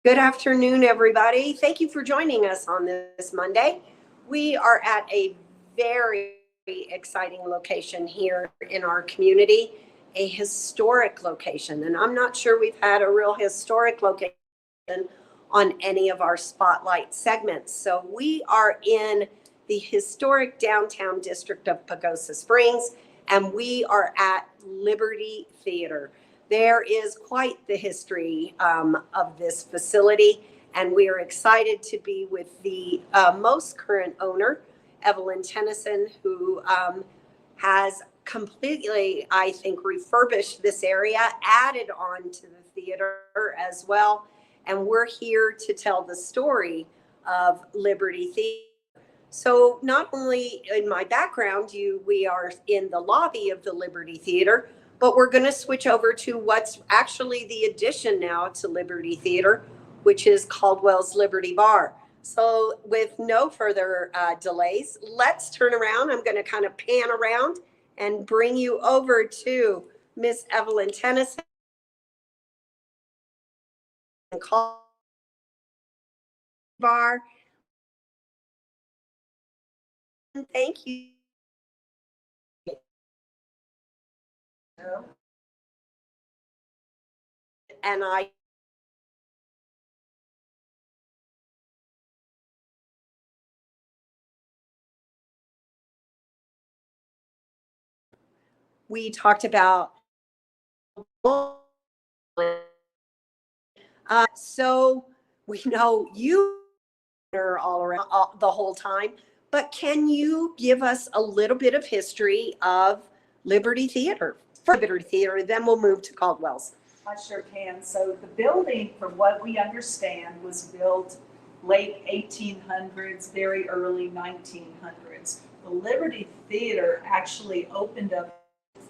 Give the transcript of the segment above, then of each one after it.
Good afternoon, everybody. Thank you for joining us on this Monday. We are at a very exciting location here in our community, a historic location. And I'm not sure we've had a real historic location on any of our spotlight segments. So we are in the historic downtown district of Pagosa Springs, and we are at Liberty Theater. There is quite the history of this facility, and we are excited to be with the most current owner, Evelyn Tennyson, who has completely, I think, refurbished this area, added on to the theater as well. And we're here to tell the story of Liberty Theater. So not only in my background, we are in the lobby of the Liberty Theater, but we're going to switch over to what's actually the addition now to Liberty Theater, which is Caldwell's Liberty Bar. So with no further delays, let's turn around. I'm going to kind of pan around and bring you over to Miss Evelyn Tennyson. Bar. Thank you. And we talked about so we know you are all around the whole time, but can you give us a little bit of history of Liberty Theater? For Liberty Theater, then we'll move to Caldwell's. I sure can. So the building, from what we understand, was built late 1800s, very early 1900s. The Liberty Theater actually opened up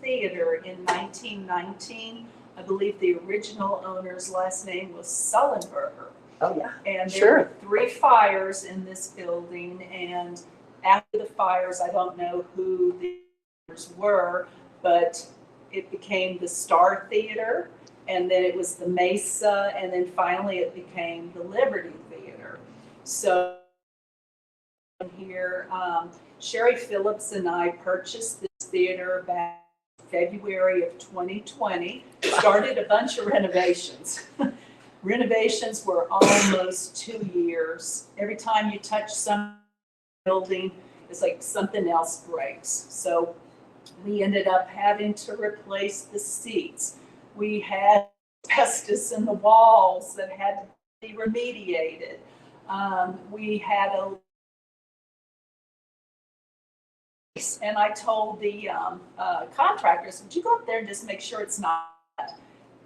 theater in 1919. I believe the original owner's last name was Sullenberger. Oh, yeah. And there were 3 fires in this building, and after the fires, I don't know who the owners were, but it became the Star Theater, and then it was the Mesa, and then finally it became the Liberty Theater. So here, Sherry Phillips and I purchased this theater back in February of 2020, started a bunch of renovations. Renovations were almost 2 years. Every time you touch some building, it's like something else breaks. So we ended up having to replace the seats. We had asbestos in the walls that had to be remediated. We had and I told the contractors, would you go up there and just make sure it's not?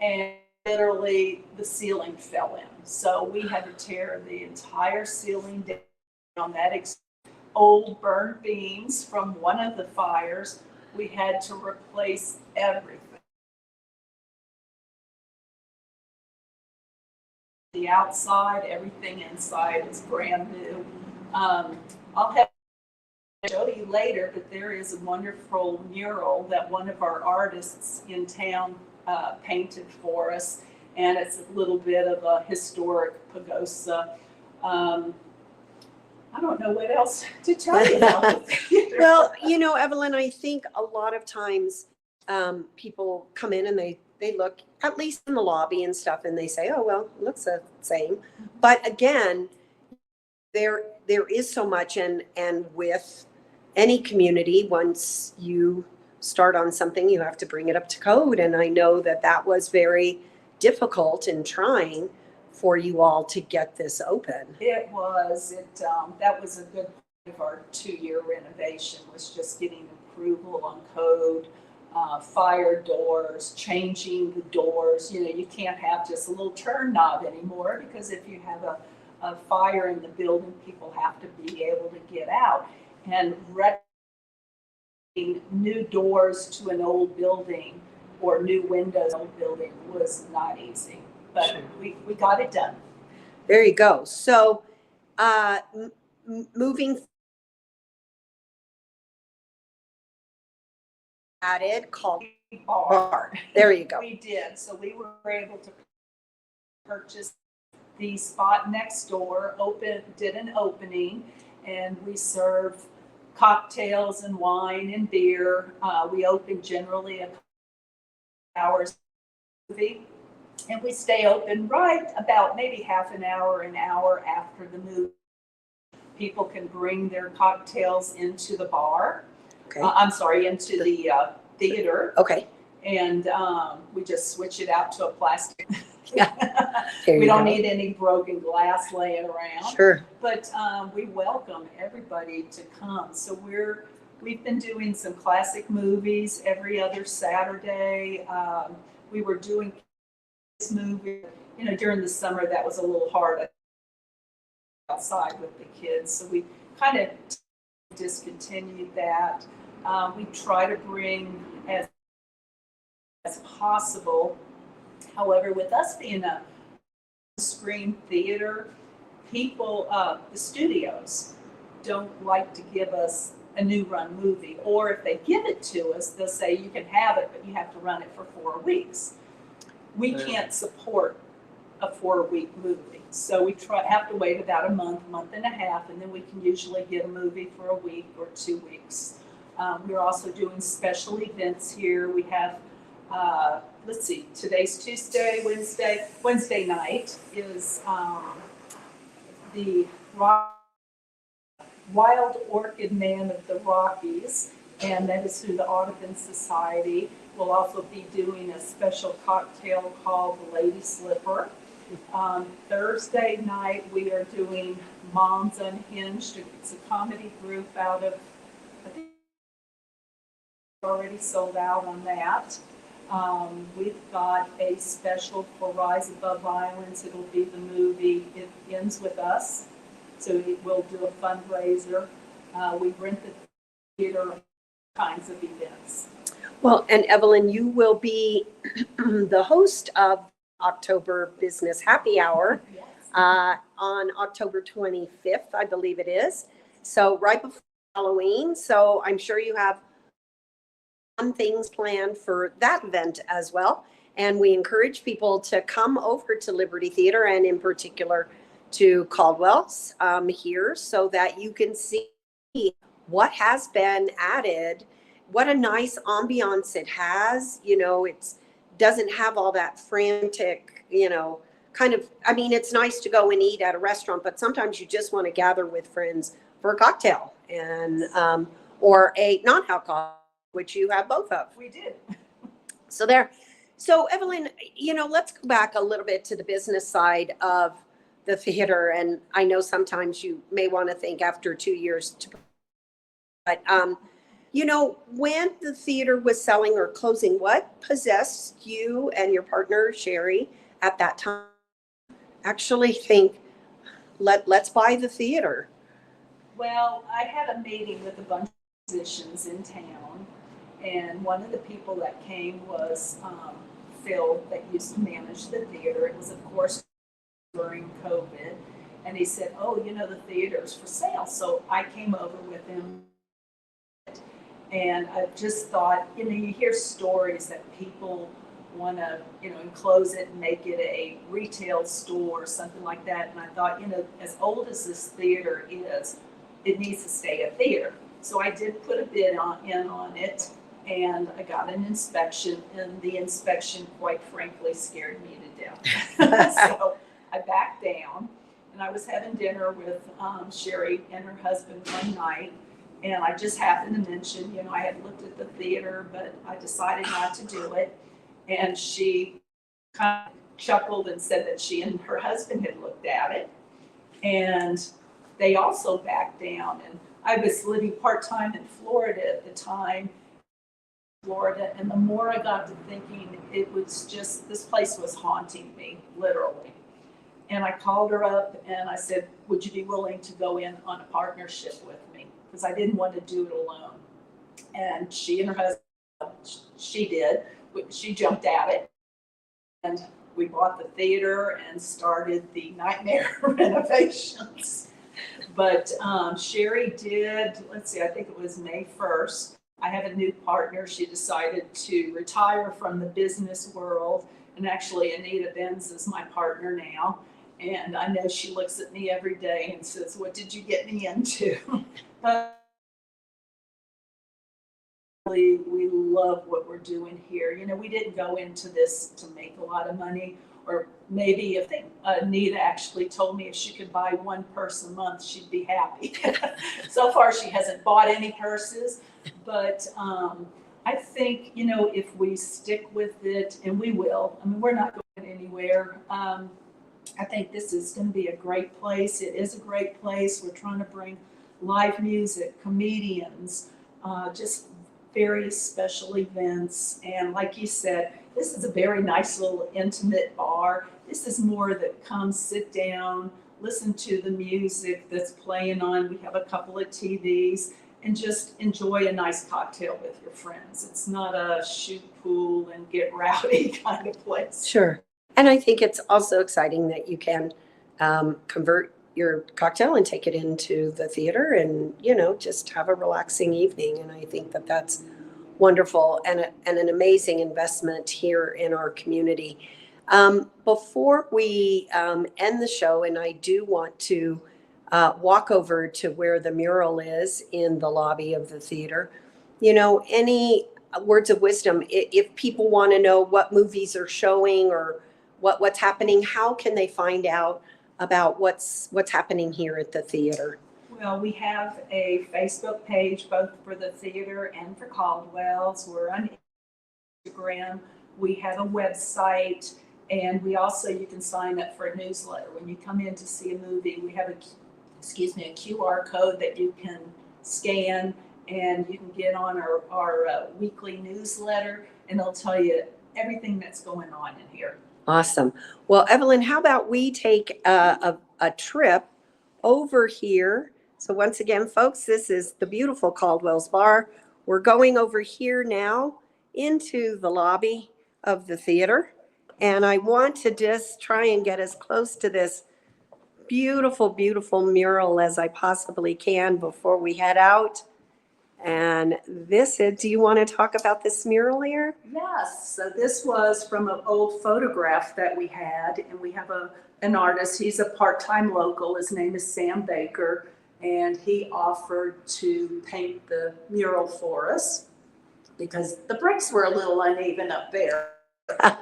And literally the ceiling fell in. So we had to tear the entire ceiling down on that old burned beams from one of the fires. We had to replace everything. The outside, everything inside is brand new. I'll have to show you later, but there is a wonderful mural that one of our artists in town painted for us, and it's a little bit of a historic Pagosa. I don't know what else to tell you about the theater. Well, Evelyn, I think a lot of times people come in and they look, at least in the lobby and stuff, and they say, oh, well, it looks the same. But again, there is so much, and with any community, once you start on something, you have to bring it up to code. And I know that was very difficult and trying for you all to get this open. It was. That was a good part of our 2-year renovation, was just getting approval on code, fire doors, changing the doors. You can't have just a little turn knob anymore, because if you have a fire in the building, people have to be able to get out. And new doors to an old building or new windows in an old building was not easy, but sure. we got it done. There you go. So moving added called bar. There you go. We did. So we were able to purchase the spot next door did an opening, and we serve cocktails and wine and beer. We open generally a couple hours movie, and we stay open right about maybe half an hour after the movie. People can bring their cocktails into the bar. Okay. I'm sorry, into the theater. Okay. And we just switch it out to a plastic. Yeah. There We you don't go. need any broken glass laying around. Sure. But we welcome everybody to come. So we've been doing some classic movies every other Saturday. We were doing this movie, during the summer that was a little hard outside with the kids. So we kind of discontinued that. We try to bring as possible. However, with us being a screen theater, people, the studios don't like to give us a new run movie, or if they give it to us, they'll say you can have it, but you have to run it for 4 weeks. We can't support a 4-week movie, so we have to wait about a month and a half, and then we can usually get a movie for a week or 2 weeks. We're also doing special events here. We have, let's see, today's Tuesday, Wednesday night is the Wild Orchid Man of the Rockies, and that is through the Audubon Society. We'll also be doing a special cocktail called the Lady Slipper. Thursday night, we are doing Moms Unhinged. It's a comedy group out of, I think, already sold out on that. We've got a special for Rise Above Violence. It'll be the movie It Ends With Us. So we'll do a fundraiser. We rent the theater, kinds of events. Well, and Evelyn, you will be the host of October Business Happy Hour. Yes. On October 25th, I believe it is. So right before Halloween. So I'm sure you have fun things planned for that event as well. And we encourage people to come over to Liberty Theater, and in particular to Caldwell's here, so that you can see what has been added, what a nice ambiance it has. It doesn't have all that frantic, kind of, I mean, it's nice to go and eat at a restaurant, but sometimes you just want to gather with friends for a cocktail and, or a non-alcoholic, which you have both of. We did. So there. So Evelyn, let's go back a little bit to the business side of the theater. And I know sometimes you may want to think after 2 years, but when the theater was selling or closing, what possessed you and your partner, Sherry, at that time actually think, let's buy the theater? Well, I had a meeting with a bunch of musicians in town, and one of the people that came was Phil, that used to manage the theater. It was, of course, during COVID, and he said, oh, the theater's for sale. So I came over with him, and I just thought, you hear stories that people want to, enclose it and make it a retail store or something like that. And I thought, as old as this theater is, it needs to stay a theater. So I did put a bid in on it, and I got an inspection, and the inspection, quite frankly, scared me to death. So I backed down, and I was having dinner with Sherry and her husband one night, and I just happened to mention, I had looked at the theater, but I decided not to do it. And she kind of chuckled and said that she and her husband had looked at it, and they also backed down. And I was living part-time in Florida at the time, and the more I got to thinking, it was just, this place was haunting me, literally. And I called her up and I said, would you be willing to go in on a partnership with me? Because I didn't want to do it alone. And she and her husband, she did. She jumped at it. And we bought the theater and started the nightmare renovations. But Sherry did, let's see, I think it was May 1st. I have a new partner. She decided to retire from the business world. And actually, Anita Benz is my partner now. And I know she looks at me every day and says, "What did you get me into?" But we love what we're doing here. You know, we didn't go into this to make a lot of money, or maybe if Anita actually told me if she could buy one purse a month, she'd be happy. So far, she hasn't bought any purses, but I think, you know, if we stick with it, and we will, I mean, we're not going anywhere. I think this is going to be a great place. It is a great place. We're trying to bring live music, comedians, just various special events. And like you said, this is a very nice little intimate bar. This is more that come sit down, listen to the music that's playing on. We have a couple of TVs, and just enjoy a nice cocktail with your friends. It's not a shoot pool and get rowdy kind of place. Sure. And I think it's also exciting that you can convert your cocktail and take it into the theater and, you know, just have a relaxing evening. And I think that that's wonderful and an amazing investment here in our community. Before we end the show, and I do want to walk over to where the mural is in the lobby of the theater, you know, any words of wisdom, if people want to know what movies are showing or what's happening, how can they find out about what's happening here at the theater? Well, we have a Facebook page both for the theater and for Caldwell's. We're on Instagram. We have a website, and we also, you can sign up for a newsletter. When you come in to see a movie, we have a QR code that you can scan, and you can get on our weekly newsletter, and it'll tell you everything that's going on in here. Awesome. Well, Evelyn, how about we take a trip over here? So once again, folks, this is the beautiful Caldwell's Bar. We're going over here now into the lobby of the theater. And I want to just try and get as close to this beautiful, beautiful mural as I possibly can before we head out. And this is, do you want to talk about this mural here? Yes, so this was from an old photograph that we had, and we have an artist. He's a part-time local. His name is Sam Baker, and he offered to paint the mural for us because the bricks were a little uneven up there.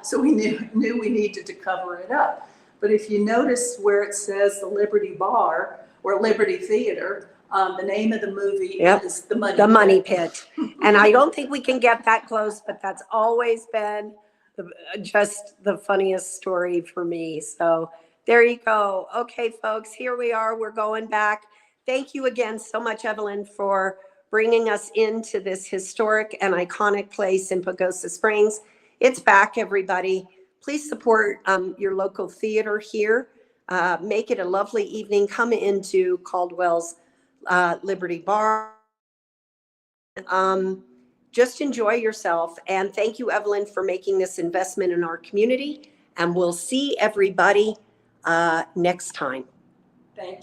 So we knew we needed to cover it up. But if you notice where it says the Liberty Bar or Liberty Theater, the name of the movie is The Money Pit. And I don't think we can get that close, but that's always been just the funniest story for me. So there you go. Okay, folks, here we are. We're going back. Thank you again so much, Evelyn, for bringing us into this historic and iconic place in Pagosa Springs. It's back, everybody. Please support your local theater here. Make it a lovely evening. Come into Caldwell's Liberty Bar. Just enjoy yourself. And thank you, Evelyn, for making this investment in our community. And we'll see everybody next time. Thank you.